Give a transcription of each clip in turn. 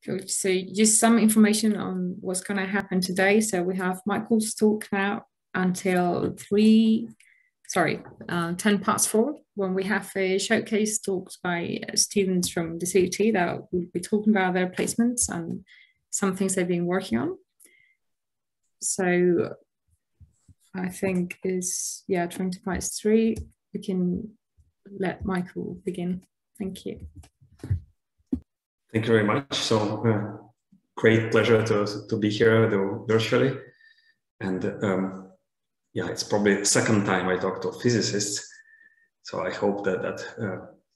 Cool. So just some information on what's going to happen today. So we have Michael's talk now until 10 past 4, when we have a showcase talks by students from the CUT that will be talking about their placements and some things they've been working on. So I think is 20 past 3. We can let Michael begin. Thank you. Thank you very much. So great pleasure to be here virtually. And it's probably the second time I talk to physicists. So I hope that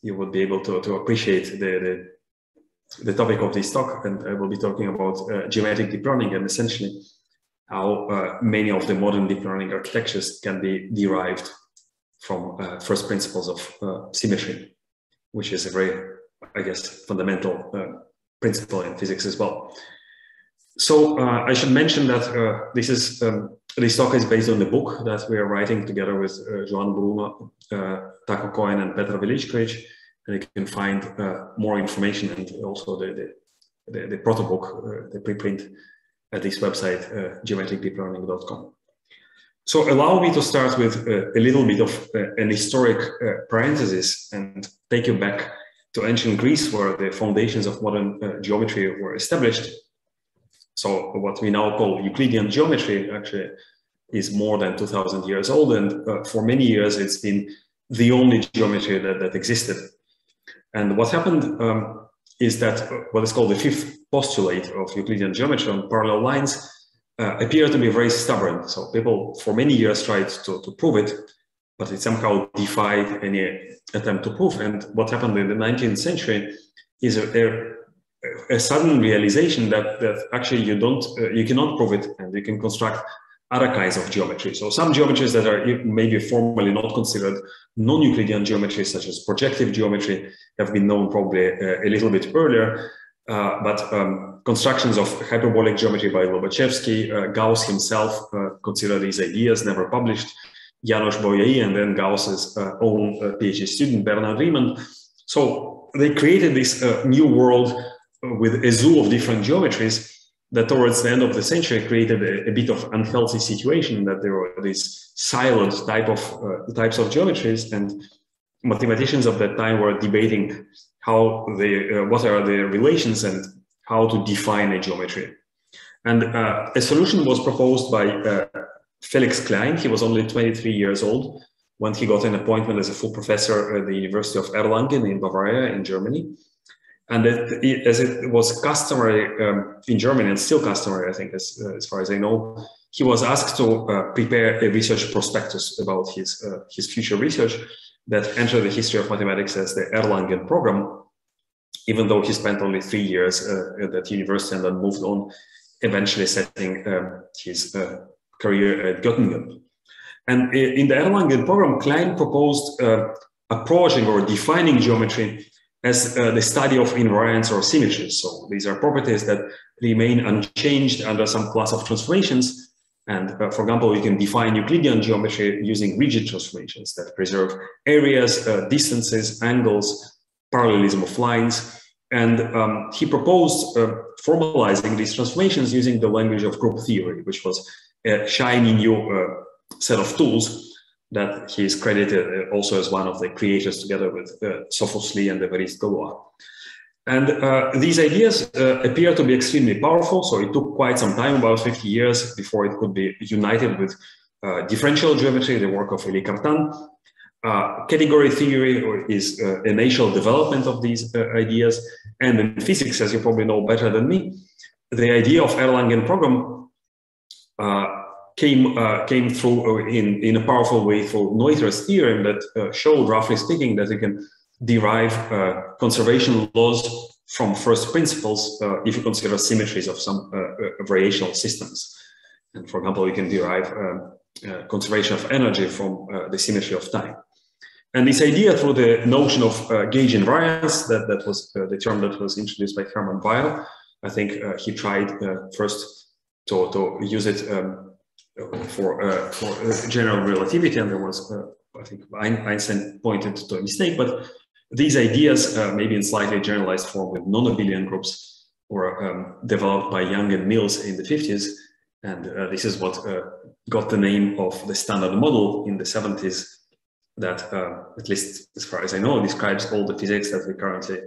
you will be able to appreciate the topic of this talk. And I will be talking about geometric deep learning and essentially how many of the modern deep learning architectures can be derived from first principles of symmetry, which is a very, I guess, fundamental principle in physics as well. So I should mention that this talk is based on the book that we are writing together with Joan Bruno, Taco Cohen, and Petra Veličković, and you can find more information and also the proto book, the preprint, at this website, geometricdeeplearning.com. So allow me to start with a little bit of an historic parenthesis and take you back to ancient Greece, where the foundations of modern geometry were established. So what we now call Euclidean geometry actually is more than 2,000 years old, and for many years it's been the only geometry that existed. And what happened is that what is called the fifth postulate of Euclidean geometry on parallel lines appeared to be very stubborn. So people for many years tried to prove it, but it somehow defied any attempt to prove. And what happened in the 19th century is a sudden realization that actually you cannot prove it, and you can construct other kinds of geometry. So some geometries that are maybe formally not considered non-Euclidean geometry, such as projective geometry, have been known probably a little bit earlier. But constructions of hyperbolic geometry by Lobachevsky, Gauss himself considered these ideas, never published, János Bolyai, and then Gauss's own PhD student, Bernard Riemann. So they created this new world with a zoo of different geometries that towards the end of the century created a bit of unhealthy situation, that there were these siloed types of geometries, and mathematicians of that time were debating what are the relations and how to define a geometry. And a solution was proposed by Felix Klein. He was only 23 years old when he got an appointment as a full professor at the University of Erlangen in Bavaria in Germany. And as it was customary in Germany, and still customary, I think, as far as I know, he was asked to prepare a research prospectus about his future research that entered the history of mathematics as the Erlangen program, even though he spent only 3 years at that university and then moved on, eventually setting his career at Göttingen. And in the Erlangen program, Klein proposed approaching or defining geometry as the study of invariants or symmetries. So these are properties that remain unchanged under some class of transformations. And for example, you can define Euclidean geometry using rigid transformations that preserve areas, distances, angles, parallelism of lines. And he proposed formalizing these transformations using the language of group theory, which was a shiny new set of tools that he is credited also as one of the creators together with Sophus Lee and Évariste Galois. And these ideas appear to be extremely powerful, so it took quite some time, about 50 years, before it could be united with differential geometry, the work of Élie Cartan. Category theory is a natural development of these ideas, and in physics, as you probably know better than me, the idea of Erlangen program came through in a powerful way through Noether's theorem that showed, roughly speaking, that you can derive conservation laws from first principles if you consider symmetries of some variational systems. And for example, you can derive conservation of energy from the symmetry of time. And this idea through the notion of gauge invariance, that was the term that was introduced by Hermann Weyl. I think he tried first to use it for general relativity, and there was, I think Einstein pointed to a mistake, but these ideas, maybe in slightly generalized form with non-abelian groups, or developed by Young and Mills in the 50s. And this is what got the name of the Standard Model in the 70s that, at least as far as I know, describes all the physics that we currently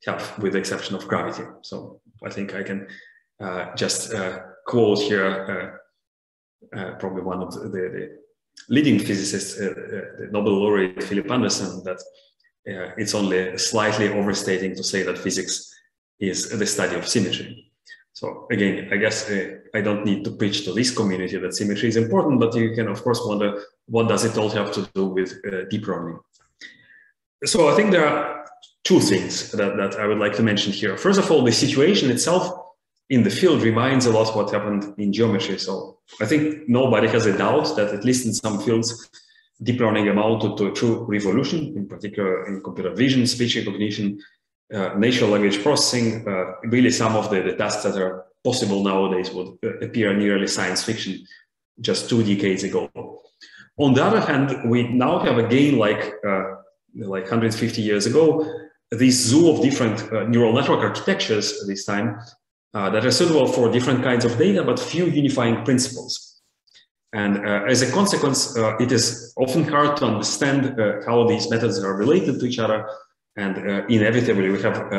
have, with the exception of gravity. So I think I can just quote here probably one of the leading physicists, the Nobel laureate Philip Anderson, that it's only slightly overstating to say that physics is the study of symmetry. So again, I guess I don't need to preach to this community that symmetry is important, but you can of course wonder, what does it all have to do with deep learning? So I think there are two things that I would like to mention here. First of all, the situation itself in the field reminds a lot what happened in geometry. So I think nobody has a doubt that at least in some fields, deep learning amounted to a true revolution, in particular in computer vision, speech recognition, natural language processing. Really some of the tasks that are possible nowadays would appear nearly science fiction just 2 decades ago. On the other hand, we now have again, like 150 years ago, this zoo of different neural network architectures this time that are suitable for different kinds of data, but few unifying principles. And as a consequence, it is often hard to understand how these methods are related to each other. And inevitably, we have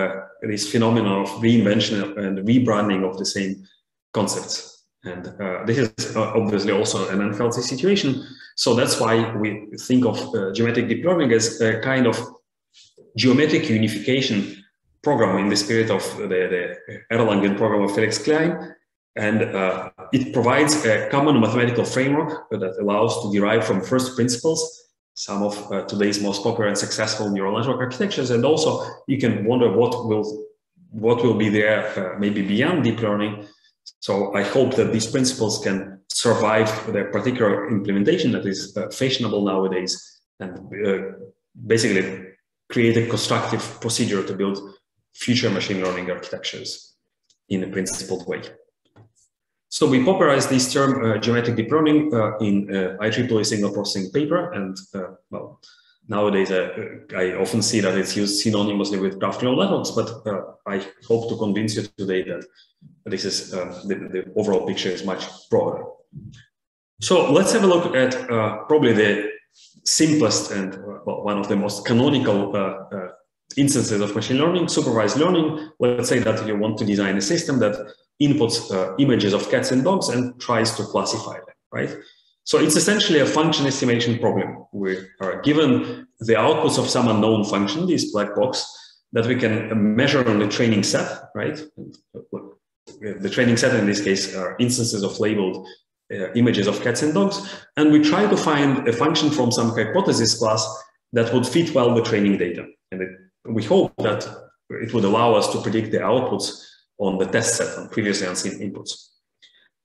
this phenomenon of reinvention and rebranding of the same concepts. And this is obviously also an unhealthy situation. So that's why we think of geometric deep learning as a kind of geometric unification program in the spirit of the Erlangen program of Felix Klein. And it provides a common mathematical framework that allows to derive from first principles some of today's most popular and successful neural network architectures. And also you can wonder what will be there maybe beyond deep learning. So I hope that these principles can survive their particular implementation that is fashionable nowadays, and basically create a constructive procedure to build future machine learning architectures in a principled way. So we popularized this term geometric deep learning in IEEE signal processing paper, and well, nowadays I often see that it's used synonymously with graph neural networks, but I hope to convince you today that this is the overall picture is much broader. So let's have a look at probably the simplest and well, one of the most canonical instances of machine learning, supervised learning. Let's say that you want to design a system that inputs images of cats and dogs and tries to classify them, right? So it's essentially a function estimation problem. We are given the outputs of some unknown function, this black box, that we can measure on the training set, right? And look, the training set in this case are instances of labeled images of cats and dogs, and we try to find a function from some hypothesis class that would fit well the training data. And we hope that it would allow us to predict the outputs on the test set on previously unseen inputs.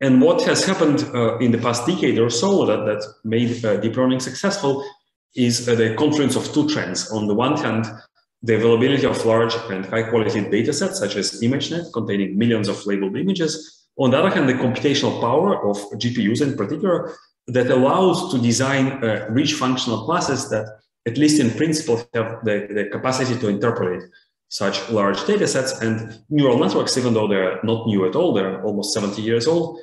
And what has happened in the past decade or so that made deep learning successful is the confluence of two trends. On the one hand, the availability of large and high quality data sets such as ImageNet containing millions of labeled images. On the other hand, the computational power of GPUs in particular that allows to design rich functional classes that at least in principle have the capacity to interpolate such large data sets. And neural networks, even though they're not new at all, they're almost 70 years old,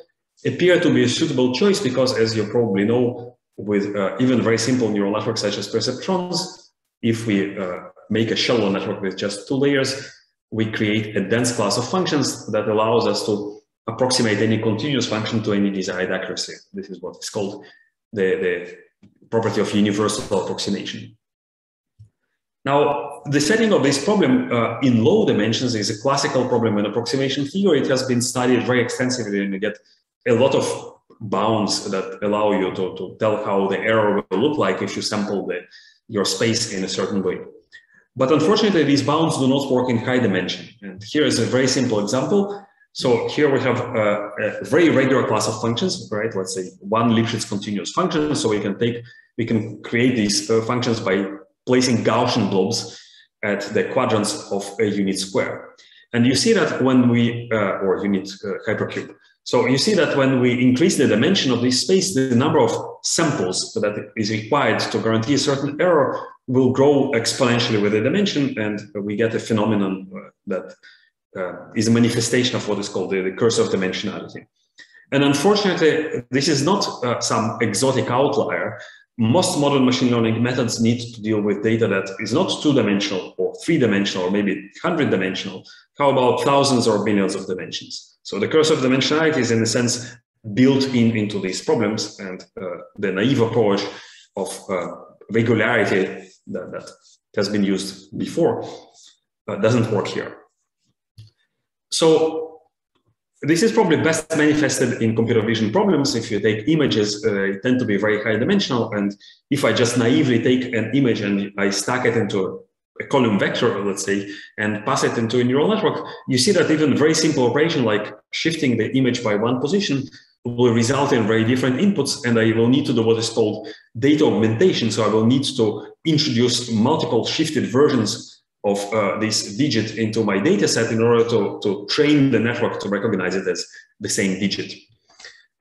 appear to be a suitable choice because, as you probably know, with even very simple neural networks such as perceptrons, if we make a shallow network with just 2 layers, we create a dense class of functions that allows us to approximate any continuous function to any desired accuracy. This is what is called the property of universal approximation. Now, the setting of this problem in low dimensions is a classical problem in approximation theory. It has been studied very extensively, and you get a lot of bounds that allow you to tell how the error will look like if you sample your space in a certain way. But unfortunately, these bounds do not work in high dimension. And here is a very simple example. So here we have a very regular class of functions, right? Let's say one Lipschitz continuous function. So we can create these functions by placing Gaussian blobs at the quadrants of a unit square. And you see that when we, or unit hypercube. So you see that when we increase the dimension of this space, the number of samples that is required to guarantee a certain error will grow exponentially with the dimension, and we get a phenomenon that is a manifestation of what is called the curse of dimensionality. And unfortunately, this is not some exotic outlier. Most modern machine learning methods need to deal with data that is not two-dimensional or three-dimensional or maybe 100-dimensional. How about thousands or millions of dimensions? So the curse of dimensionality is in a sense built into these problems, and the naive approach of regularity that has been used before doesn't work here. So this is probably best manifested in computer vision problems. If you take images, they tend to be very high dimensional. And if I just naively take an image and I stack it into a column vector, let's say, and pass it into a neural network, you see that even a very simple operation like shifting the image by one position will result in very different inputs. And I will need to do what is called data augmentation. So I will need to introduce multiple shifted versions of this digit into my data set in order to train the network to recognize it as the same digit.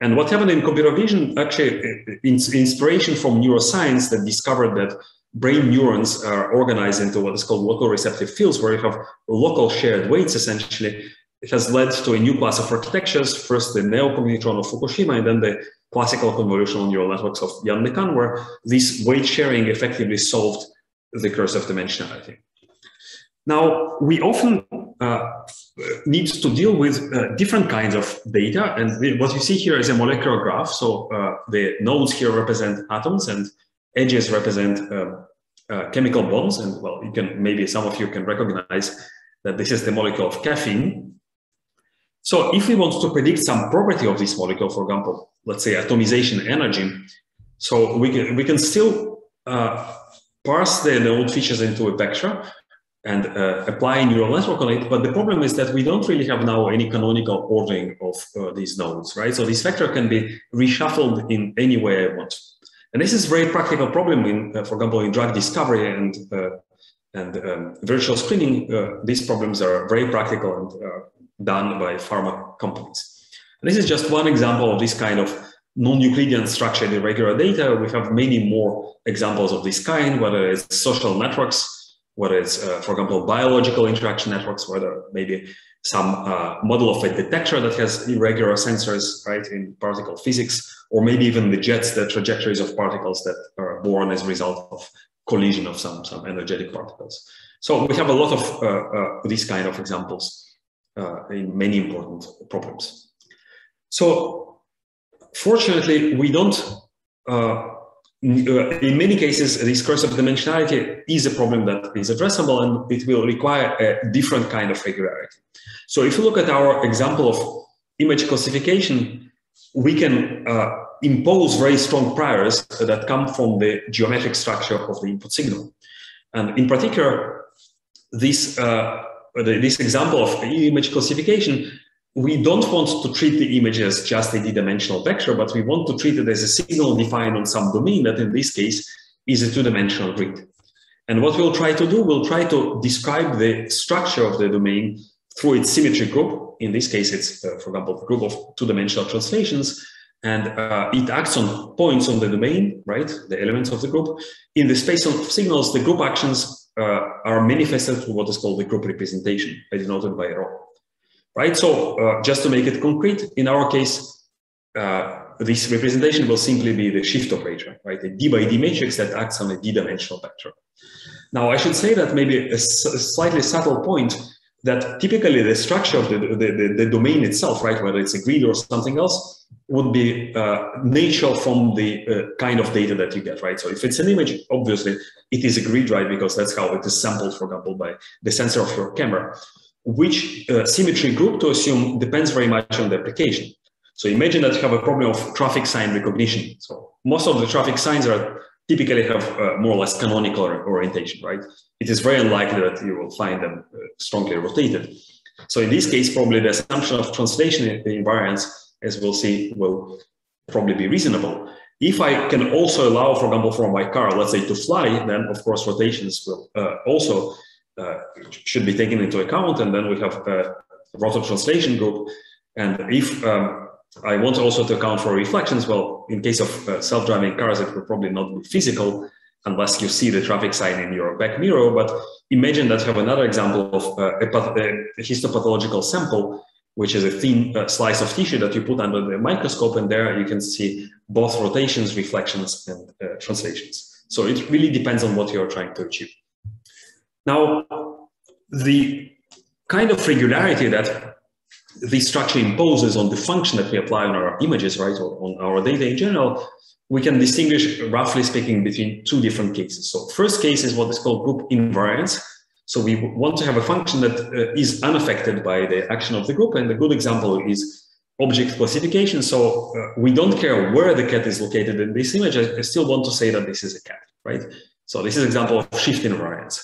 And what happened in computer vision, actually, inspiration from neuroscience that discovered that brain neurons are organized into what is called local receptive fields, where you have local shared weights, essentially. It has led to a new class of architectures, first the neocognitron of Fukushima, and then the classical convolutional neural networks of Jan LeCun, where this weight sharing effectively solved the curse of dimensionality. Now, we often need to deal with different kinds of data. And what you see here is a molecular graph. So the nodes here represent atoms and edges represent chemical bonds. And well, you can, maybe some of you can recognize that this is the molecule of caffeine. So if we want to predict some property of this molecule, for example, let's say atomization energy, so we can still parse the node features into a vector and apply a neural network on it. But the problem is that we don't really have now any canonical ordering of these nodes, right? So this vector can be reshuffled in any way I want. And this is a very practical problem in, for example, in drug discovery and virtual screening. These problems are very practical and done by pharma companies. And this is just one example of this kind of non-Euclidean structured irregular data. We have many more examples of this kind, whether it's social networks, whether it's, for example, biological interaction networks, whether maybe some model of a detector that has irregular sensors, right, in particle physics, or maybe even the jets, the trajectories of particles that are born as a result of collision of some energetic particles. So we have a lot of these kind of examples in many important problems. So fortunately, we don't, in many cases, this curse of dimensionality is a problem that is addressable, and it will require a different kind of regularity. So if you look at our example of image classification, we can impose very strong priors that come from the geometric structure of the input signal. And in particular, this example of image classification, we don't want to treat the image as just a d-dimensional vector, but we want to treat it as a signal defined on some domain that in this case is a two-dimensional grid. And what we'll try to do, we'll try to describe the structure of the domain through its symmetry group. In this case, it's, for example, a group of two-dimensional translations, and it acts on points on the domain, right, the elements of the group. In the space of signals, the group actions are manifested through what is called the group representation, as denoted by a rho. Right, so just to make it concrete, in our case, this representation will simply be the shift operator, right? A D by D matrix that acts on a D-dimensional vector. Now, I should say that maybe a slightly subtle point that typically the structure of the domain itself, right, whether it's a grid or something else, would be natural from the kind of data that you get, right? So if it's an image, obviously it is a grid, right, because that's how it is sampled, for example, by the sensor of your camera. Which symmetry group to assume depends very much on the application. So imagine that you have a problem of traffic sign recognition. So most of the traffic signs are typically have more or less canonical orientation, right? It is very unlikely that you will find them strongly rotated. So in this case, probably the assumption of translation invariance, as we'll see, will probably be reasonable. If I can also allow, for example, for my car, let's say, to fly, then of course rotations will also should be taken into account, and then we have a rotor translation group. And if I want also to account for reflections, well, in case of self-driving cars, it will probably not be physical, unless you see the traffic sign in your back mirror. But imagine that you have another example of a histopathological sample, which is a thin slice of tissue that you put under the microscope, and there you can see both rotations, reflections, and translations. So it really depends on what you're trying to achieve. Now, the kind of regularity that this structure imposes on the function that we apply on our images, right, or on our data in general, we can distinguish, roughly speaking, between two different cases. So first case is what is called group invariance. So we want to have a function that is unaffected by the action of the group, and a good example is object classification. So we don't care where the cat is located in this image. I still want to say that this is a cat, right? So this is an example of shift invariance.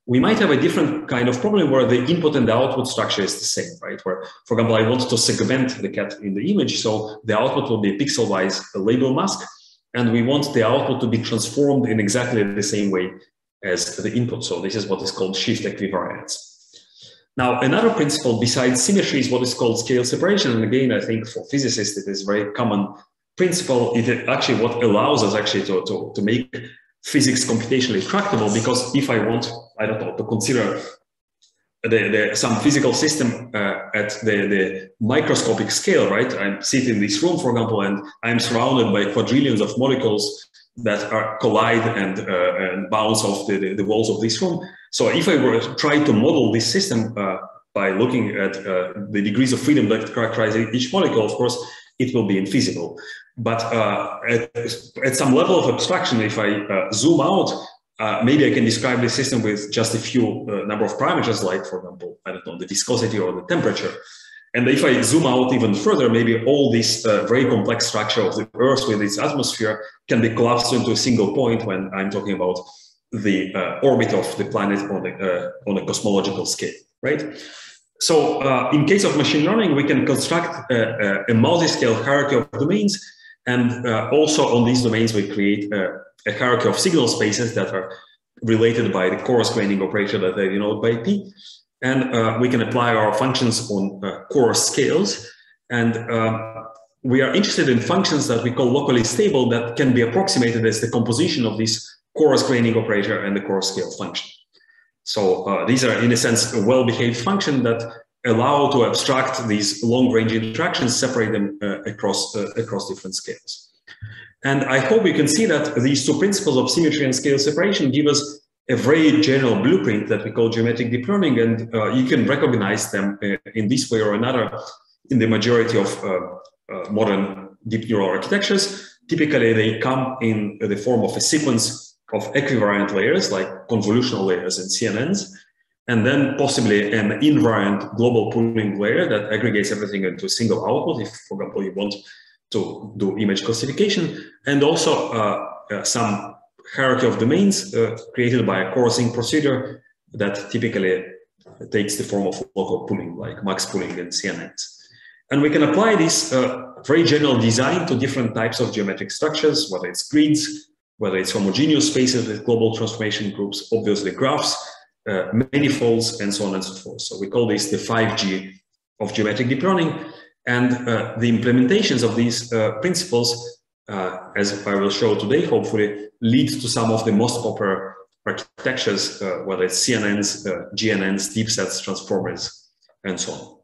We might have a different kind of problem where the input and the output structure is the same, right? Where, for example, I want to segment the cat in the image, so the output will be a pixel-wise label mask, and we want the output to be transformed in exactly the same way as the input. So this is what is called shift equivariance. Now, another principle besides symmetry is what is called scale separation. And again, I think for physicists, it is a very common principle. It is actually what allows us actually to make physics computationally tractable, because if I want, I don't know, to consider some physical system at the microscopic scale, right? I sit in this room, for example, and I'm surrounded by quadrillions of molecules that collide and bounce off the walls of this room. So if I were to try to model this system by looking at the degrees of freedom that characterize each molecule, of course, it will be infeasible. But at some level of abstraction, if I zoom out, maybe I can describe the system with just a few number of parameters, like, for example, I don't know, the viscosity or the temperature. And if I zoom out even further, maybe all this very complex structure of the Earth with its atmosphere can be collapsed into a single point when I'm talking about the orbit of the planet on a cosmological scale, right? So in case of machine learning, we can construct a multi-scale hierarchy of domains. And also on these domains, we create a hierarchy of signal spaces that are related by the coarse graining operator that I denote by P. And we can apply our functions on coarse scales. And we are interested in functions that we call locally stable that can be approximated as the composition of this coarse graining operator and the coarse scale function. So these are, in a sense, a well-behaved function that allow to abstract these long-range interactions, separate them across different scales. And I hope you can see that these two principles of symmetry and scale separation give us a very general blueprint that we call geometric deep learning, and you can recognize them in this way or another in the majority of modern deep neural architectures. Typically, they come in the form of a sequence of equivariant layers like convolutional layers and CNNs, and then possibly an invariant global pooling layer that aggregates everything into a single output, if, for example, you want to do image classification, and also some hierarchy of domains created by a coursing procedure that typically takes the form of local pooling, like max pooling and CNNs. And we can apply this very general design to different types of geometric structures, whether it's grids, whether it's homogeneous spaces with global transformation groups, obviously graphs, manifolds, and so on and so forth. So we call this the 5G of geometric deep learning. And the implementations of these principles, as I will show today, hopefully lead to some of the most popular architectures, whether it's CNNs, GNNs, deep sets, transformers, and so on.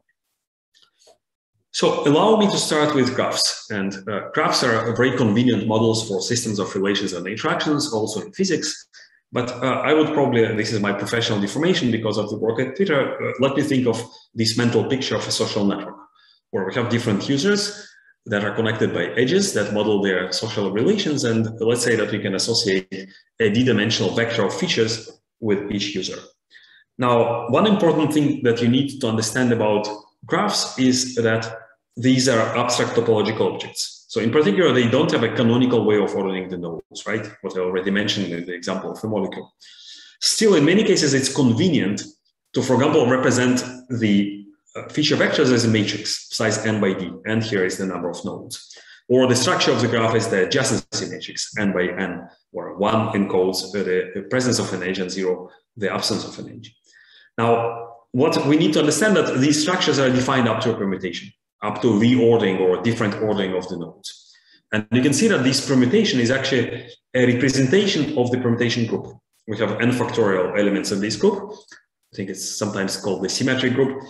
So allow me to start with graphs. And graphs are very convenient models for systems of relations and interactions, also in physics. But I would probably, this is my professional deformation because of the work at Twitter, let me think of this mental picture of a social network, where we have different users that are connected by edges that model their social relations. And let's say that we can associate a d-dimensional vector of features with each user. Now, one important thing that you need to understand about graphs is that these are abstract topological objects. So in particular, they don't have a canonical way of ordering the nodes, right? What I already mentioned in the example of a molecule. Still, in many cases, it's convenient to, for example, represent the feature vectors as a matrix, size n by d, and here is the number of nodes. Or the structure of the graph is the adjacency matrix, n by n, where 1 encodes the presence of an edge and 0 the absence of an edge. Now, what we need to understand that these structures are defined up to a permutation, up to reordering or different ordering of the nodes. And you can see that this permutation is actually a representation of the permutation group. We have n factorial elements in this group. I think it's sometimes called the symmetric group.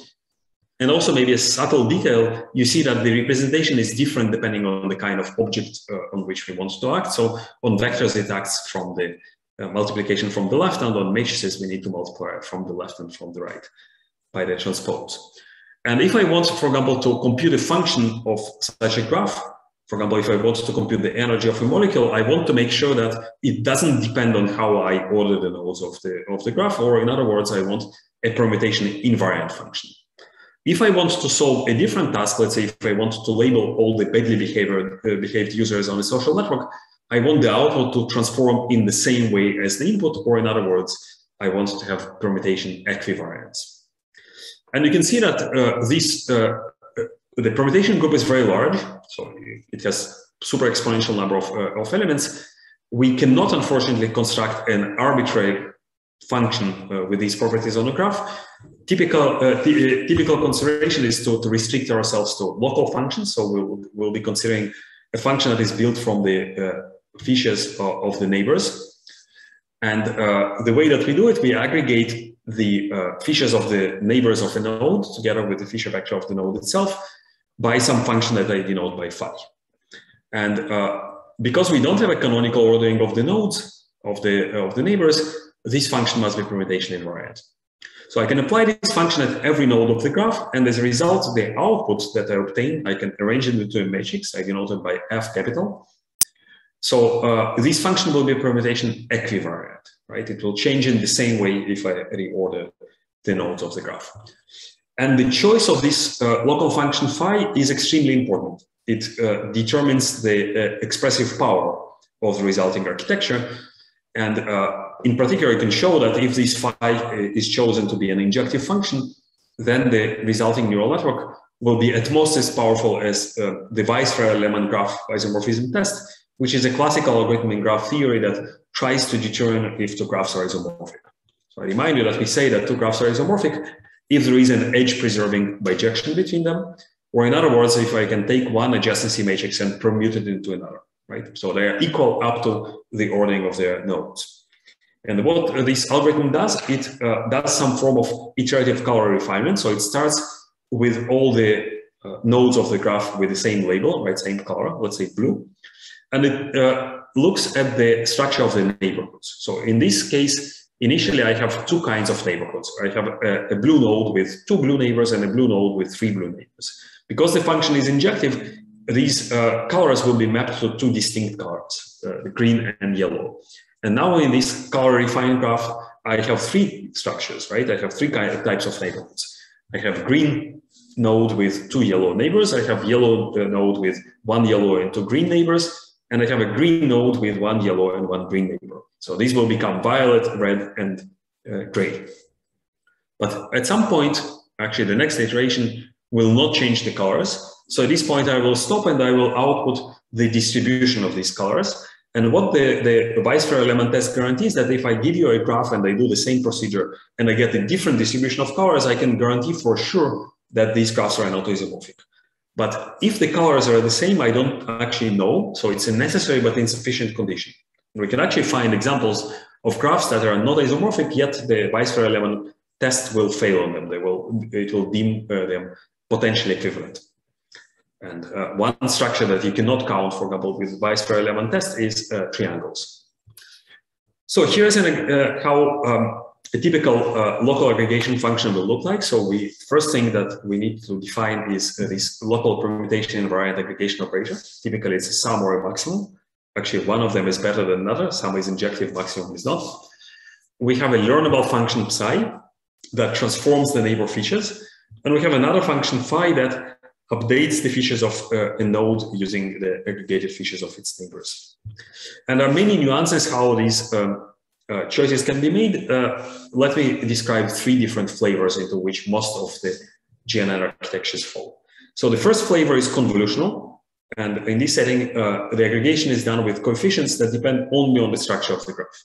And also maybe a subtle detail, you see that the representation is different depending on the kind of object on which we want to act. So on vectors, it acts from the multiplication from the left, and on matrices, we need to multiply from the left and from the right by the transpose. And if I want, for example, to compute a function of such a graph, for example, if I want to compute the energy of a molecule, I want to make sure that it doesn't depend on how I order the nodes of the graph, or in other words, I want a permutation invariant function. If I want to solve a different task, let's say if I want to label all the badly behaved users on a social network, I want the output to transform in the same way as the input, or in other words, I want to have permutation equivariance. And you can see that the permutation group is very large, so it has super exponential number of elements. We cannot, unfortunately, construct an arbitrary function with these properties on a graph. Typical consideration is to restrict ourselves to local functions. So we'll be considering a function that is built from the fishes of the neighbors. And the way that we do it, we aggregate the fishes of the neighbors of a node together with the Fisher vector of the node itself by some function that I denote by phi. And because we don't have a canonical ordering of the nodes of the neighbors, this function must be permutation invariant. So I can apply this function at every node of the graph, and as a result, the output that I obtain, I can arrange it into a matrix. I denote it by F capital. So this function will be a permutation equivariant, right? It will change in the same way if I reorder the nodes of the graph. And the choice of this local function phi is extremely important. It determines the expressive power of the resulting architecture. And in particular, you can show that if this phi is chosen to be an injective function, then the resulting neural network will be at most as powerful as the Weisfreier-Lehmann graph isomorphism test, which is a classical algorithm in graph theory that tries to determine if two graphs are isomorphic. So I remind you that we say that two graphs are isomorphic if there is an edge-preserving bijection between them, or in other words, if I can take one adjacency matrix and permute it into another, right? So they are equal up to the ordering of their nodes. And what this algorithm does, it does some form of iterative color refinement. So it starts with all the nodes of the graph with the same label, right? Same color, let's say blue. And it looks at the structure of the neighborhoods. So in this case, initially I have two kinds of neighborhoods. I have a blue node with two blue neighbors and a blue node with three blue neighbors. Because the function is injective, these colors will be mapped to two distinct colors, green and yellow. And now in this color refined graph, I have three structures, right? I have three types of neighborhoods. I have green node with two yellow neighbors. I have yellow node with one yellow and two green neighbors. And I have a green node with one yellow and one green neighbor. So these will become violet, red, and gray. But at some point, actually the next iteration will not change the colors. So at this point, I will stop and I will output the distribution of these colors. And what the Weisfreier-Lehmann test guarantees that if I give you a graph and I do the same procedure and I get a different distribution of colors, I can guarantee for sure that these graphs are not isomorphic. But if the colors are the same, I don't actually know. So it's a necessary but insufficient condition. And we can actually find examples of graphs that are not isomorphic, yet the Weisfreier-Lehmann test will fail on them. It will deem them potentially equivalent. And one structure that you cannot count, for example, with Weisfreier-Lehmann test is triangles. So here's how a typical local aggregation function will look like. So first thing that we need to define is this local permutation invariant aggregation operator. Typically, it's a sum or a maximum. Actually, one of them is better than another. Sum is injective, maximum is not. We have a learnable function psi that transforms the neighbor features. And we have another function phi that updates the features of a node using the aggregated features of its neighbors. And there are many nuances how these choices can be made. Let me describe three different flavors into which most of the GNN architectures fall. So the first flavor is convolutional. And in this setting, the aggregation is done with coefficients that depend only on the structure of the graph.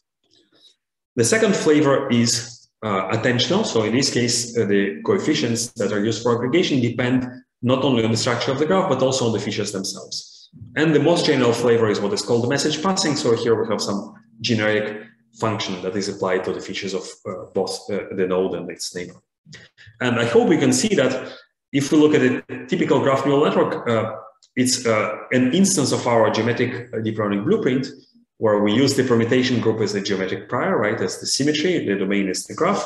The second flavor is attentional. So in this case, the coefficients that are used for aggregation depend not only on the structure of the graph, but also on the features themselves. And the most general flavor is what is called the message passing. So here we have some generic function that is applied to the features of both the node and its neighbor. And I hope we can see that if we look at a typical graph neural network, it's an instance of our geometric deep learning blueprint, where we use the permutation group as the geometric prior, right, as the symmetry, the domain is the graph.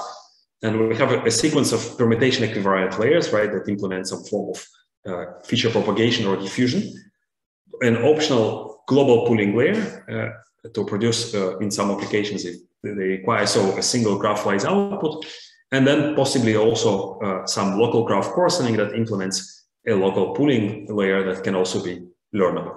And we have a sequence of permutation equivariant layers, right, that implement some form of feature propagation or diffusion. An optional global pooling layer to produce, in some applications, if they require so a single graph-wise output, and then possibly also some local graph coarsening that implements a local pooling layer that can also be learnable.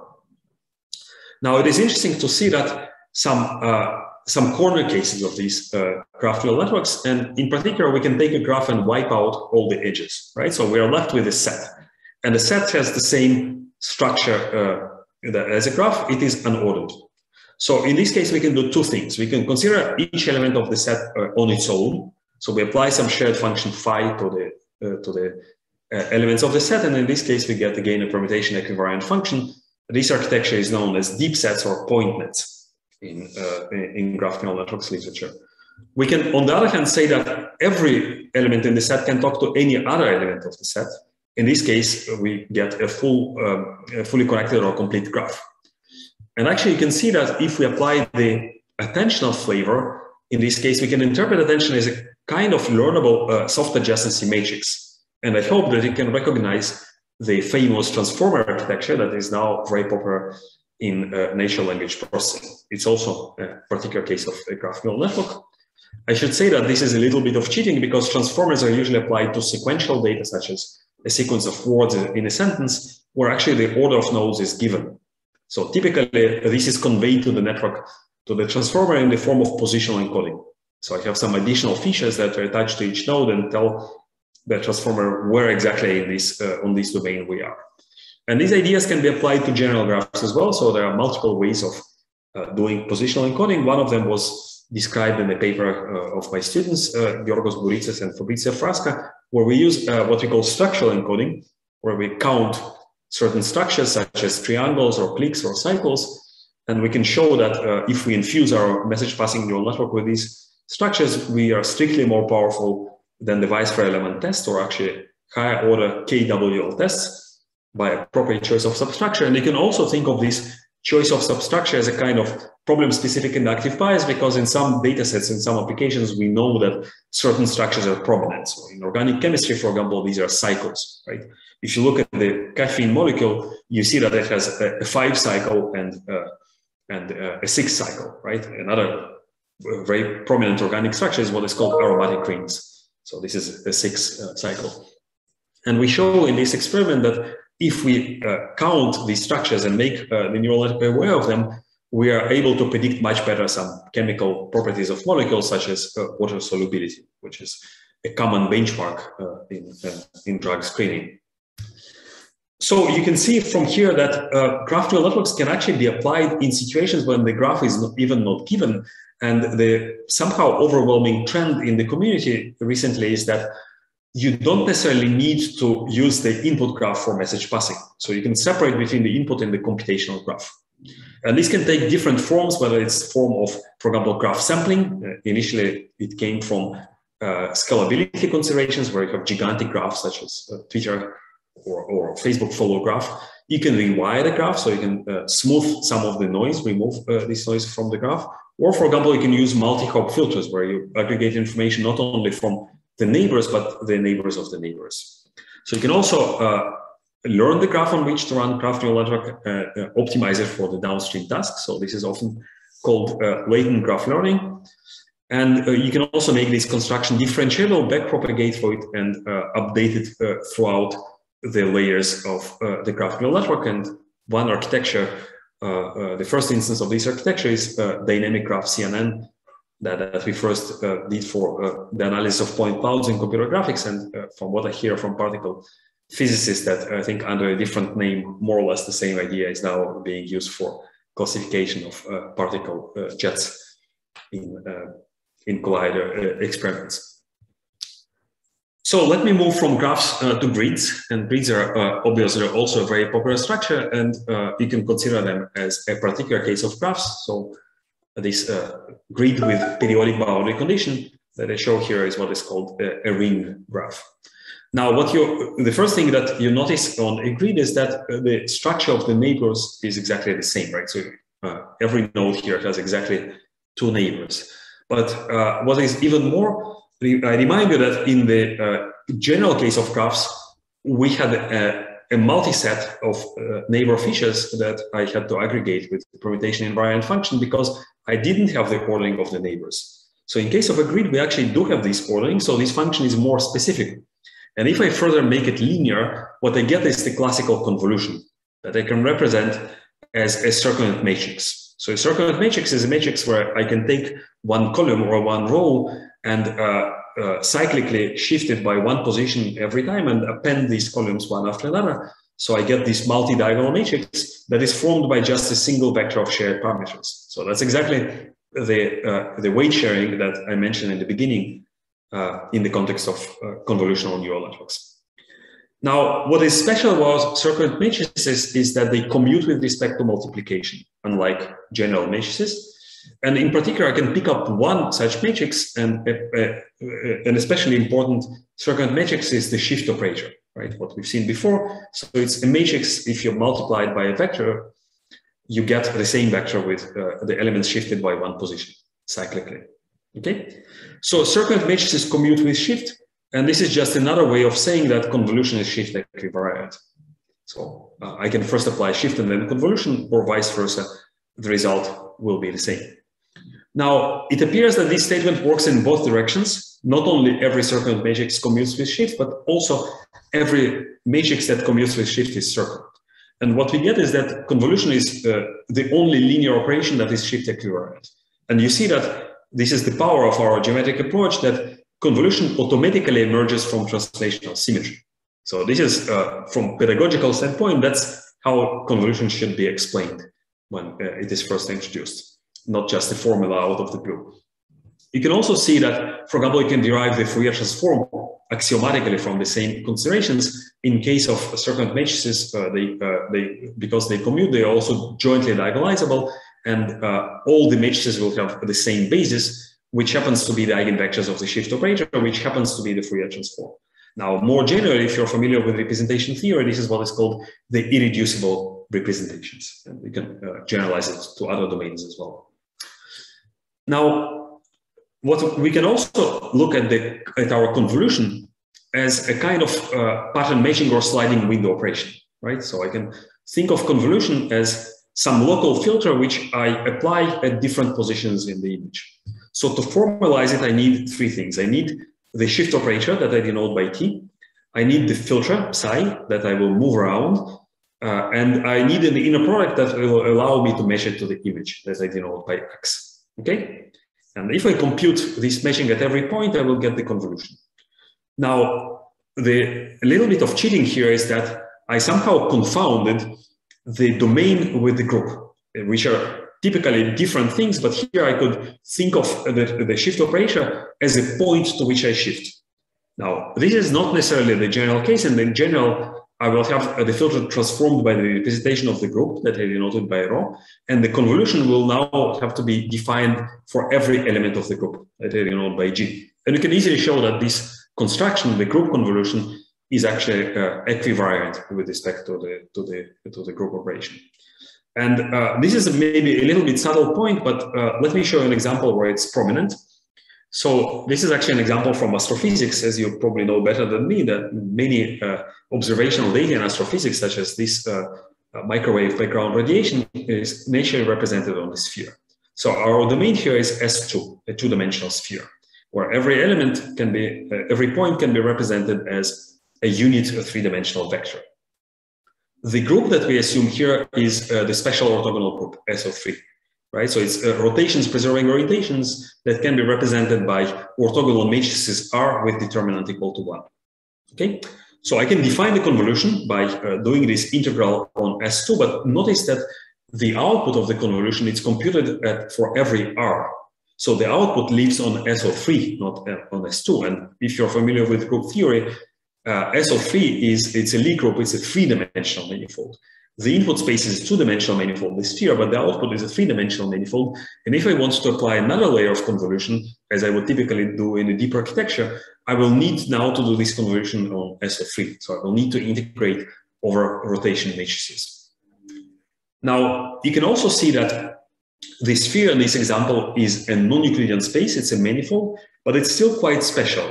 Now, it is interesting to see that some corner cases of these graph neural networks, and in particular, we can take a graph and wipe out all the edges, right? So we are left with a set, and the set has the same structure as a graph. It is unordered. So in this case, we can do two things. We can consider each element of the set on its own. So we apply some shared function phi to the elements of the set, and in this case, we get again a permutation equivariant function. This architecture is known as deep sets or point nets in graph neural networks literature. We can, on the other hand, say that every element in the set can talk to any other element of the set. In this case, we get a fully connected or complete graph. And actually, you can see that if we apply the attentional flavor, in this case, we can interpret attention as a kind of learnable soft adjacency matrix. And I hope that you can recognize the famous transformer architecture that is now very popular in natural language processing. It's also a particular case of a graph neural network. I should say that this is a little bit of cheating because transformers are usually applied to sequential data, such as a sequence of words in a sentence, where actually the order of nodes is given. So typically, this is conveyed to the network, to the transformer in the form of positional encoding. So I have some additional features that are attached to each node and tell the transformer where exactly in this, on this domain we are. And these ideas can be applied to general graphs as well. So there are multiple ways of doing positional encoding. One of them was described in a paper of my students, Georgos Bouritsas and Fabrizio Frasca, where we use what we call structural encoding, where we count certain structures such as triangles or cliques or cycles. And we can show that if we infuse our message passing neural network with these structures, we are strictly more powerful than the Weiss element test, or actually higher order KWL tests by appropriate choice of substructure. And you can also think of this choice of substructure as a kind of problem-specific inductive bias, because in some data sets, in some applications, we know that certain structures are prominent. So in organic chemistry, for example, these are cycles, right? If you look at the caffeine molecule, you see that it has a 5 cycle and a 6 cycle, right? Another very prominent organic structure is what is called aromatic rings. So this is a 6 cycle. And we show in this experiment that if we count these structures and make the neural network aware of them, we are able to predict much better some chemical properties of molecules, such as water solubility, which is a common benchmark in drug screening. So you can see from here that graph neural networks can actually be applied in situations when the graph is even not given. And the somehow overwhelming trend in the community recently is that you don't necessarily need to use the input graph for message passing. So you can separate between the input and the computational graph. And this can take different forms, whether it's form of, for example, graph sampling. Initially, it came from scalability considerations, where you have gigantic graphs such as Twitter or Facebook follow graph. You can rewire the graph, so you can smooth some of the noise, remove this noise from the graph. Or, for example, you can use multi-hop filters, where you aggregate information not only from the neighbors, but the neighbors of the neighbors. So you can also learn the graph on which to run graph neural network, optimize it for the downstream tasks. So this is often called latent graph learning. And you can also make this construction differentiable, backpropagate for it, and update it throughout the layers of the graph neural network. And one architecture, the first instance of this architecture is dynamic graph CNN that we first did for the analysis of point clouds in computer graphics. And from what I hear from particle physicists, that I think under a different name, more or less the same idea is now being used for classification of particle jets in collider experiments. So let me move from graphs to grids, and grids are obviously also a very popular structure, and you can consider them as a particular case of graphs. So this grid with periodic boundary condition that I show here is what is called a ring graph. Now, the first thing that you notice on a grid is that the structure of the neighbors is exactly the same, right? So every node here has exactly 2 neighbors. But what is even more, I remind you that in the general case of graphs, we had a multi-set of neighbor features that I had to aggregate with the permutation invariant function because I didn't have the ordering of the neighbors. So in case of a grid, we actually do have this ordering, so this function is more specific. And if I further make it linear, what I get is the classical convolution that I can represent as a circulant matrix. So a circulant matrix is a matrix where I can take one column or one row and cyclically shift it by one position every time and append these columns one after another. So I get this multi-diagonal matrix that is formed by just a single vector of shared parameters. So that's exactly the weight sharing that I mentioned in the beginning in the context of convolutional neural networks. Now, what is special about circulant matrices is that they commute with respect to multiplication, unlike general matrices. And in particular, I can pick up one such matrix, and an especially important circulant matrix is the shift operator, right? What we've seen before. So it's a matrix, if you multiply it by a vector, you get the same vector with the elements shifted by one position cyclically. Okay, so circulant matrices commute with shift, and this is just another way of saying that convolution is shift equivariant. So I can first apply shift and then convolution, or vice versa. The result will be the same. Now, it appears that this statement works in both directions. Not only every circulant matrix commutes with shift, but also every matrix that commutes with shift is circulant. And what we get is that convolution is the only linear operation that is shift equivariant. And you see that this is the power of our geometric approach, that convolution automatically emerges from translational symmetry. So this is, from pedagogical standpoint, that's how convolution should be explained when it is first introduced, not just a formula out of the blue. You can also see that, for example, you can derive the Fourier transform axiomatically from the same considerations. In case of circulant matrices, because they commute, they are also jointly diagonalizable, and all the matrices will have the same basis, which happens to be the eigenvectors of the shift operator, which happens to be the Fourier transform. Now, more generally, if you're familiar with representation theory, this is what is called the irreducible representations. And we can generalize it to other domains as well. Now, what we can also look at our convolution as a kind of pattern matching or sliding window operation, right? So I can think of convolution as some local filter which I apply at different positions in the image. So to formalize it, I need 3 things. I need the shift operator that I denote by t. I need the filter psi that I will move around. And I need an inner product that will allow me to match it to the image that I denote by x. Okay? And if I compute this matching at every point, I will get the convolution. Now, a little bit of cheating here is that I somehow confounded the domain with the group, which are typically different things, but here I could think of the shift operator as a point to which I shift. Now, this is not necessarily the general case, and in general, I will have the filter transformed by the representation of the group that I denoted by rho, and the convolution will now have to be defined for every element of the group that I denote by g. And you can easily show that this construction, the group convolution, is actually equivariant with respect to the group operation. And this is maybe a little bit subtle point, but let me show you an example where it's prominent. So this is actually an example from astrophysics, as you probably know better than me, that many observational data in astrophysics, such as this microwave background radiation, is naturally represented on the sphere. So our domain here is S2, a 2-dimensional sphere, where every element can be, every point can be represented as a unit 3-dimensional vector. The group that we assume here is the special orthogonal group, SO3, right? So it's rotations preserving orientations that can be represented by orthogonal matrices R with determinant equal to 1. Okay, so I can define the convolution by doing this integral on S2, but notice that the output of the convolution is computed for every R. So the output lives on SO3, not on S2. And if you're familiar with group theory, SO3 it's a Lie group, it's a three-dimensional manifold. The input space is a two-dimensional manifold, the sphere, but the output is a three-dimensional manifold. And if I want to apply another layer of convolution, as I would typically do in a deep architecture, I will need now to do this convolution on SO3. So I will need to integrate over rotation matrices. Now, you can also see that the sphere in this example is a non-Euclidean space. It's a manifold, but it's still quite special.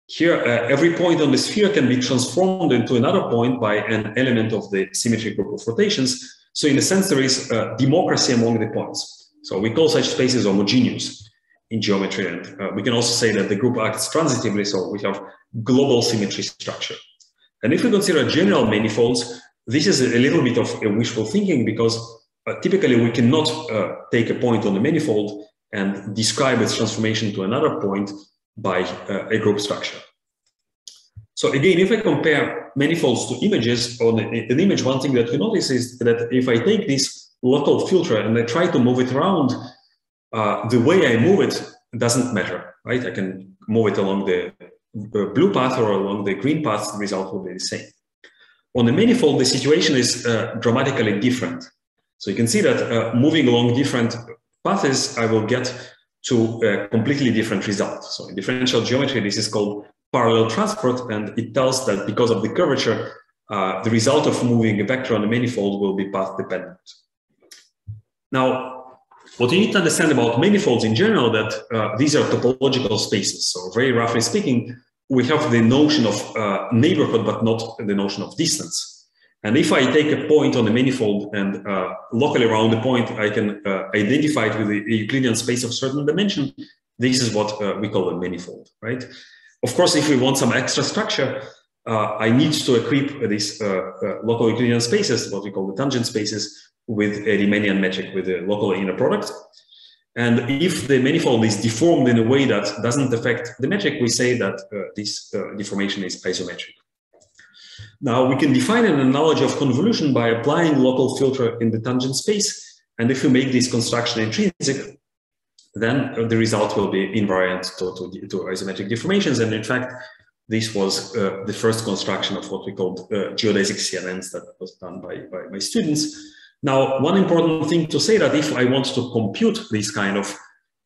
Here, every point on the sphere can be transformed into another point by an element of the symmetry group of rotations. So in a sense, there is democracy among the points. So we call such spaces homogeneous in geometry. And we can also say that the group acts transitively. So we have global symmetry structure. And if we consider general manifolds, this is a little bit of a wishful thinking because typically we cannot take a point on the manifold and describe its transformation to another point by a group structure. So again, if I compare manifolds to images on an image, one thing that you notice is that if I take this local filter and I try to move it around, the way I move it doesn't matter, right? I can move it along the blue path or along the green path, the result will be the same. On the manifold, the situation is dramatically different. So you can see that moving along different paths, I will get to a completely different result. So in differential geometry, this is called parallel transport, and it tells that because of the curvature, the result of moving a vector on the manifold will be path dependent. Now, what you need to understand about manifolds in general, that these are topological spaces. So very roughly speaking, we have the notion of neighborhood, but not the notion of distance. And if I take a point on the manifold and locally around the point, I can identify it with a Euclidean space of certain dimension. This is what we call a manifold, right? Of course, if we want some extra structure, I need to equip these local Euclidean spaces, what we call the tangent spaces, with a Riemannian metric, with a local inner product. And if the manifold is deformed in a way that doesn't affect the metric, we say that this deformation is isometric. Now we can define an analogy of convolution by applying local filter in the tangent space. And if we make this construction intrinsic, then the result will be invariant to isometric deformations. And in fact, this was the first construction of what we called geodesic CNNs that was done by my students. Now, one important thing to say that if I want to compute these kind of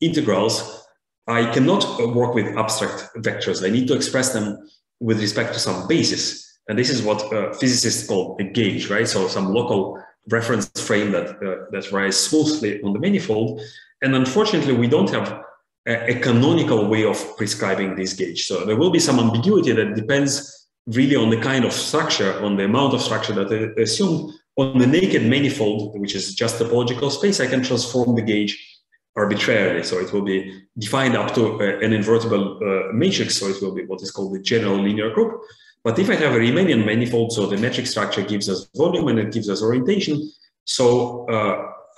integrals, I cannot work with abstract vectors. I need to express them with respect to some basis. And this is what physicists call a gauge, right? So some local reference frame that rides smoothly on the manifold. And unfortunately, we don't have a canonical way of prescribing this gauge. So there will be some ambiguity that depends really on the kind of structure, on the amount of structure that I assumed. On the naked manifold, which is just a topological space, I can transform the gauge arbitrarily. So it will be defined up to an invertible matrix. So it will be what is called the general linear group. But if I have a Riemannian manifold, so the metric structure gives us volume and it gives us orientation. So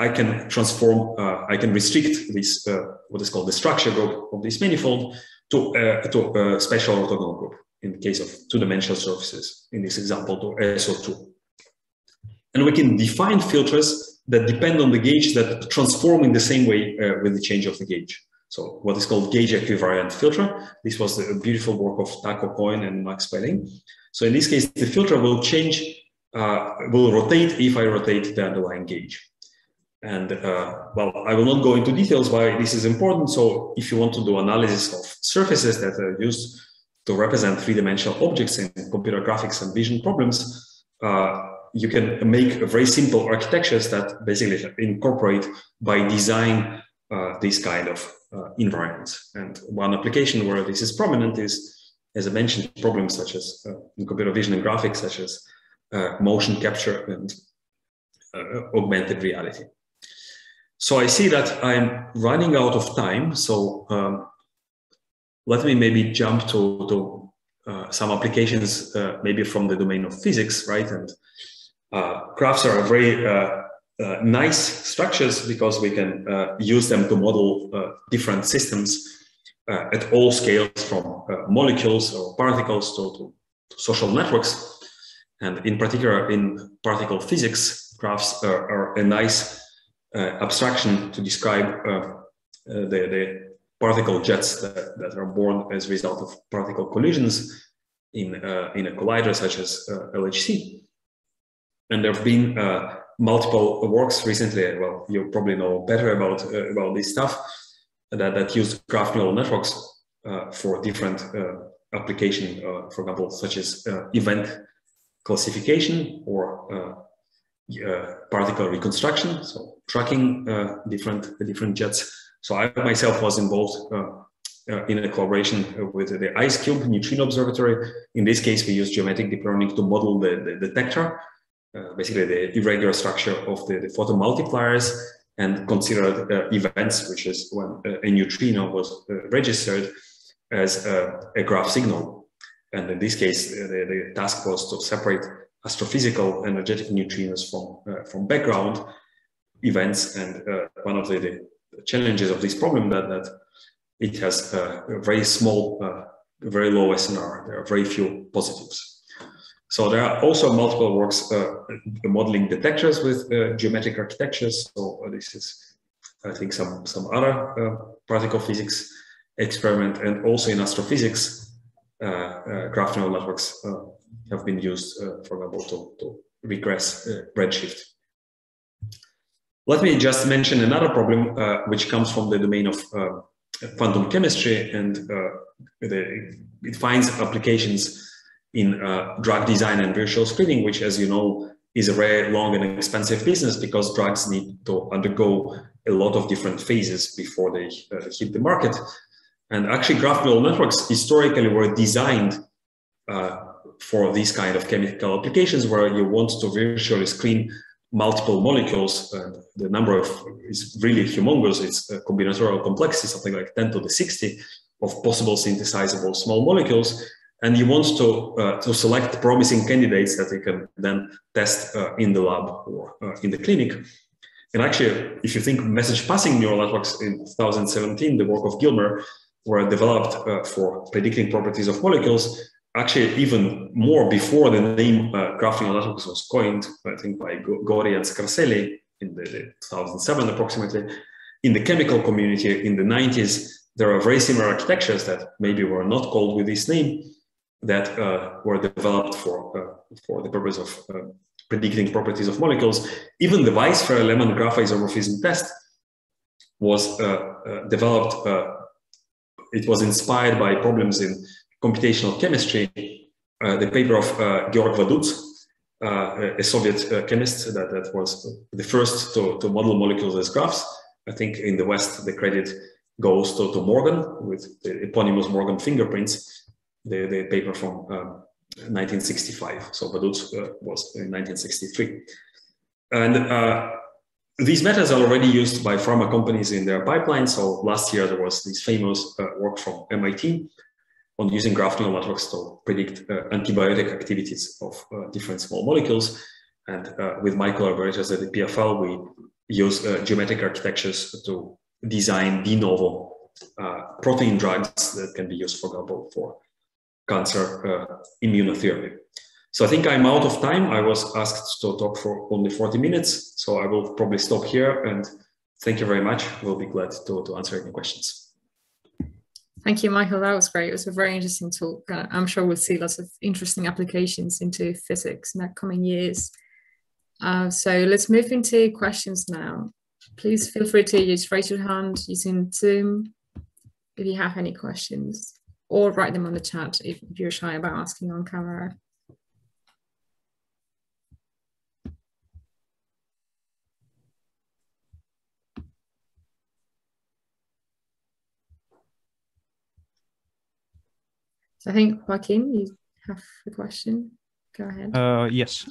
I can transform, I can restrict this, what is called the structure group of this manifold to a special orthogonal group in the case of two-dimensional surfaces, in this example, to SO2. And we can define filters that depend on the gauge that transform in the same way with the change of the gauge. So what is called gauge equivariant filter. This was a beautiful work of Taco Cohen and Max Pelling. So in this case, the filter will change, will rotate if I rotate the underlying gauge. And well, I will not go into details why this is important. So if you want to do analysis of surfaces that are used to represent three-dimensional objects in computer graphics and vision problems, you can make very simple architectures that basically incorporate by design this kind of invariants. And one application where this is prominent is, as I mentioned, problems such as in computer vision and graphics, such as motion capture and augmented reality. So I see that I'm running out of time. So let me maybe jump to some applications, maybe from the domain of physics, right? And graphs are very nice structures because we can use them to model different systems at all scales, from molecules or particles to social networks. And in particular, in particle physics, graphs are a nice abstraction to describe the particle jets that are born as a result of particle collisions in a collider such as LHC. And there have been multiple works recently. Well, you probably know better about this stuff that use graph neural networks for different application, for example, such as event classification or particle reconstruction, so tracking different jets. So I myself was involved in a collaboration with the IceCube Neutrino Observatory. In this case, we use geometric deep learning to model the detector, basically the irregular structure of the photomultipliers, and considered events, which is when a neutrino was registered as a graph signal. And in this case, the task was to separate astrophysical energetic neutrinos from background events. And one of the challenges of this problem that it has a very small, very low SNR. There are very few positives. So there are also multiple works modeling detectors with geometric architectures. So this is, I think, some other particle physics experiment, and also in astrophysics, graph neural networks have been used, for example, to regress redshift. Let me just mention another problem which comes from the domain of quantum chemistry, and it finds applications in drug design and virtual screening, which, as you know, is a very long and expensive business because drugs need to undergo a lot of different phases before they hit the market. And actually, graph neural networks historically were designed for these kind of chemical applications where you want to virtually screen multiple molecules. And the number is really humongous. It's a combinatorial complexity, something like 10 to the 60 of possible synthesizable small molecules. And you want to select promising candidates that you can then test in the lab or in the clinic. And actually, if you think message passing neural networks in 2017, the work of Gilmer, were developed for predicting properties of molecules, actually even more before the name graph neural networks was coined, I think by Gori and Scarselli in the 2007 approximately. In the chemical community in the 90s, there are very similar architectures that maybe were not called with this name that were developed for the purpose of predicting properties of molecules. Even the Weisfer-Lemon graph isomorphism test was developed. It was inspired by problems in computational chemistry. The paper of Georg Vaduz, a Soviet chemist that was the first to model molecules as graphs. I think in the West, the credit goes to Morgan with the eponymous Morgan fingerprints, the paper from 1965. So Vaduz was in 1963. And these methods are already used by pharma companies in their pipeline. So last year, there was this famous work from MIT on using graph neural networks to predict antibiotic activities of different small molecules. And with my collaborators at the PFL, we use geometric architectures to design de novo protein drugs that can be used, for example, for cancer immunotherapy. So I think I'm out of time. I was asked to talk for only 40 minutes, so I will probably stop here, and thank you very much. We'll be glad to answer any questions. Thank you, Michael. That was great. It was a very interesting talk. I'm sure we'll see lots of interesting applications into physics in the coming years. So let's move into questions now. Please feel free to just raise your hand using Zoom if you have any questions, or write them on the chat if you're shy about asking on camera. So I think, Joaquin, you have a question. Go ahead. Yes.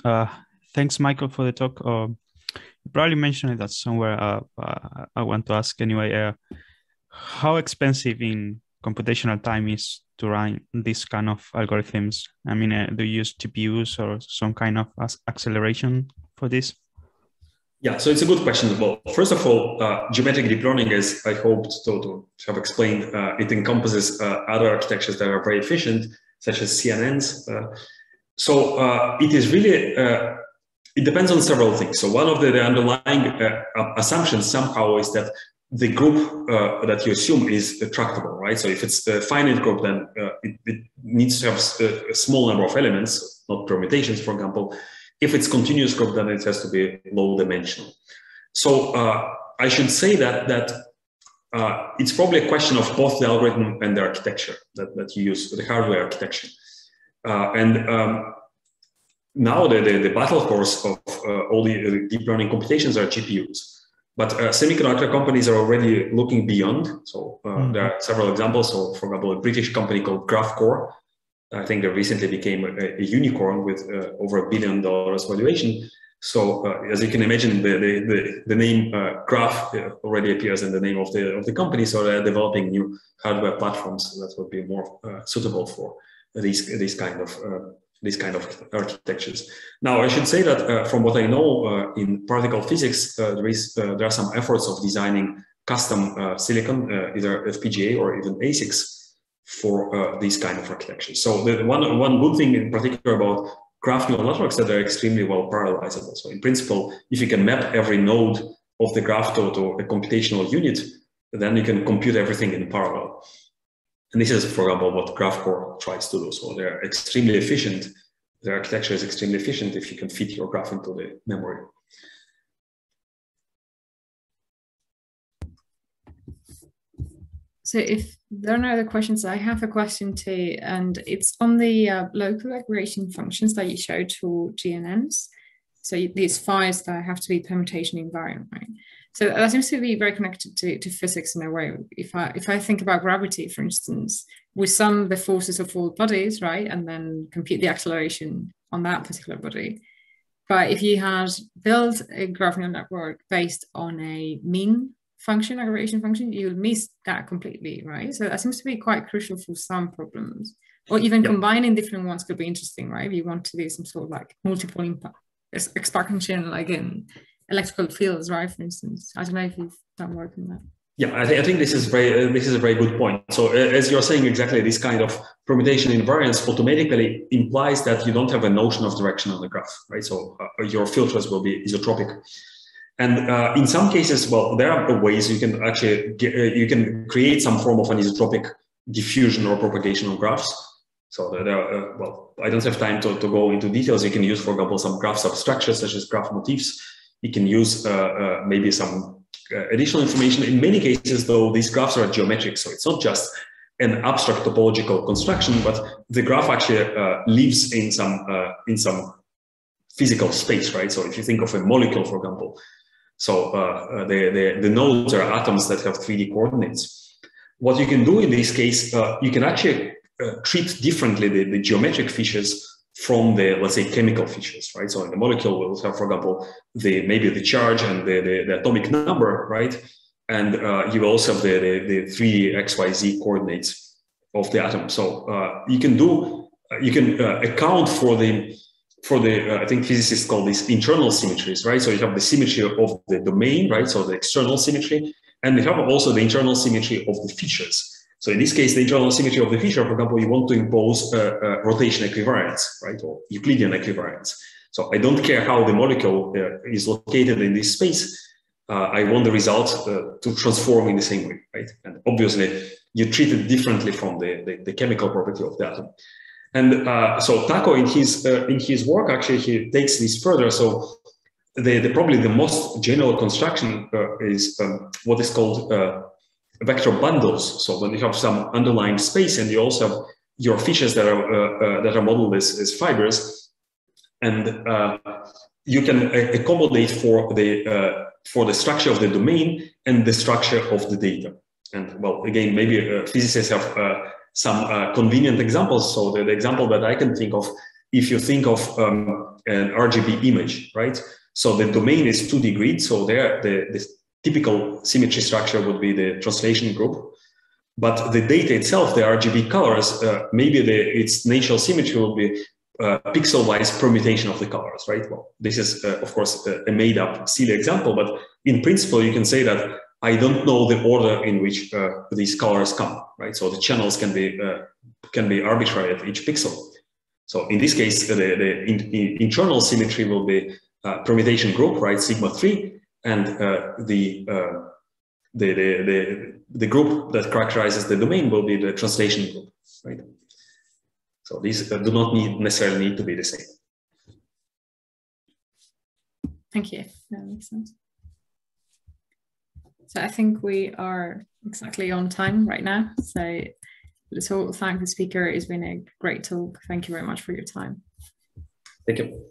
Thanks, Michael, for the talk. You probably mentioned that somewhere. I want to ask anyway, how expensive in computational time is to run this kind of algorithms? I mean, do you use GPUs or some kind of acceleration for this? Yeah, so it's a good question. Well, first of all, geometric deep learning, as I hoped to have explained, it encompasses other architectures that are very efficient, such as CNNs. So it is really, it depends on several things. So one of the underlying assumptions somehow is that the group that you assume is tractable, right? So if it's a finite group, then it needs to have a small number of elements, not permutations, for example. If it's continuous group, then it has to be low dimensional. So I should say that it's probably a question of both the algorithm and the architecture that you use, the hardware architecture. Now the battle course of all the deep learning computations are GPUs. But semiconductor companies are already looking beyond. So there are several examples. So for example, a British company called Graphcore, I think they recently became a unicorn with over $1 billion valuation. So as you can imagine, the name Graph already appears in the name of the company. So they're developing new hardware platforms that would be more suitable for these kind of architectures. Now, I should say that from what I know in particle physics, there are some efforts of designing custom silicon, either FPGA or even ASICs for these kind of architectures. So the one good thing in particular about graph neural networks that they're extremely well parallelizable. So in principle, if you can map every node of the graph to a computational unit, then you can compute everything in parallel. And this is, for example, what Graphcore tries to do. So they're extremely efficient. The architecture is extremely efficient if you can fit your graph into the memory. So if there are no other questions, I have a question too, and it's on the local aggregation functions that you showed for GNNs. So these phi's that have to be permutation invariant, right? So that seems to be very connected to physics in a way. If I think about gravity, for instance, we sum the forces of all bodies, right, and then compute the acceleration on that particular body. But if you had built a graph neural network based on a mean function, aggregation function, you'll miss that completely, right? So that seems to be quite crucial for some problems. Or even combining different ones could be interesting, right? If you want to do some sort of like multiple impact expansion, like in electrical fields, right? For instance, I don't know if you've done work on that. Yeah, I think this is a very good point. So as you're saying, exactly, this kind of permutation invariance automatically implies that you don't have a notion of direction on the graph, right? So your filters will be isotropic. And in some cases, well, there are ways you can actually you can create some form of an isotropic diffusion or propagation of graphs. So there are, well, I don't have time to go into details. You can use, for example, some graph substructures such as graph motifs. You can use maybe some additional information. In many cases, though, these graphs are geometric. So it's not just an abstract topological construction, but the graph actually lives in some physical space, right? So if you think of a molecule, for example, so the nodes are atoms that have 3D coordinates. What you can do in this case, you can actually treat differently the geometric features from the, let's say, chemical features, right? So in the molecule, we'll have, for example, maybe the charge and the atomic number, right? And you will also have the 3D XYZ coordinates of the atom. So you can account for the I think physicists call these internal symmetries, right? So you have the symmetry of the domain, right? So the external symmetry, and you have also the internal symmetry of the features. So in this case, the internal symmetry of the feature, for example, you want to impose rotation equivariance, right? Or Euclidean equivariance. So I don't care how the molecule is located in this space. I want the result to transform in the same way, right? And obviously, you treat it differently from the chemical property of the atom. And so Taco, in his work, actually, he takes this further. So probably the most general construction is what is called vector bundles. So when you have some underlying space, and you also have your features that are modeled as fibers, and you can accommodate for the structure of the domain and the structure of the data. And well, again, maybe physicists have some convenient examples. So the example that I can think of, if you think of an RGB image, right? So the domain is 2D grid. So there, the typical symmetry structure would be the translation group. But the data itself, the RGB colors, maybe its natural symmetry will be pixel-wise permutation of the colors, right? Well, this is, of course, a made-up silly example, but in principle, you can say that I don't know the order in which these colors come, right? So the channels can be arbitrary at each pixel. So in this case, the internal symmetry will be permutation group, right? Sigma 3, and the the group that characterizes the domain will be the translation group, right? So these do not necessarily need to be the same. Thank you. That makes sense. So I think we are exactly on time right now. So let's all thank the speaker. It's been a great talk. Thank you very much for your time. Thank you.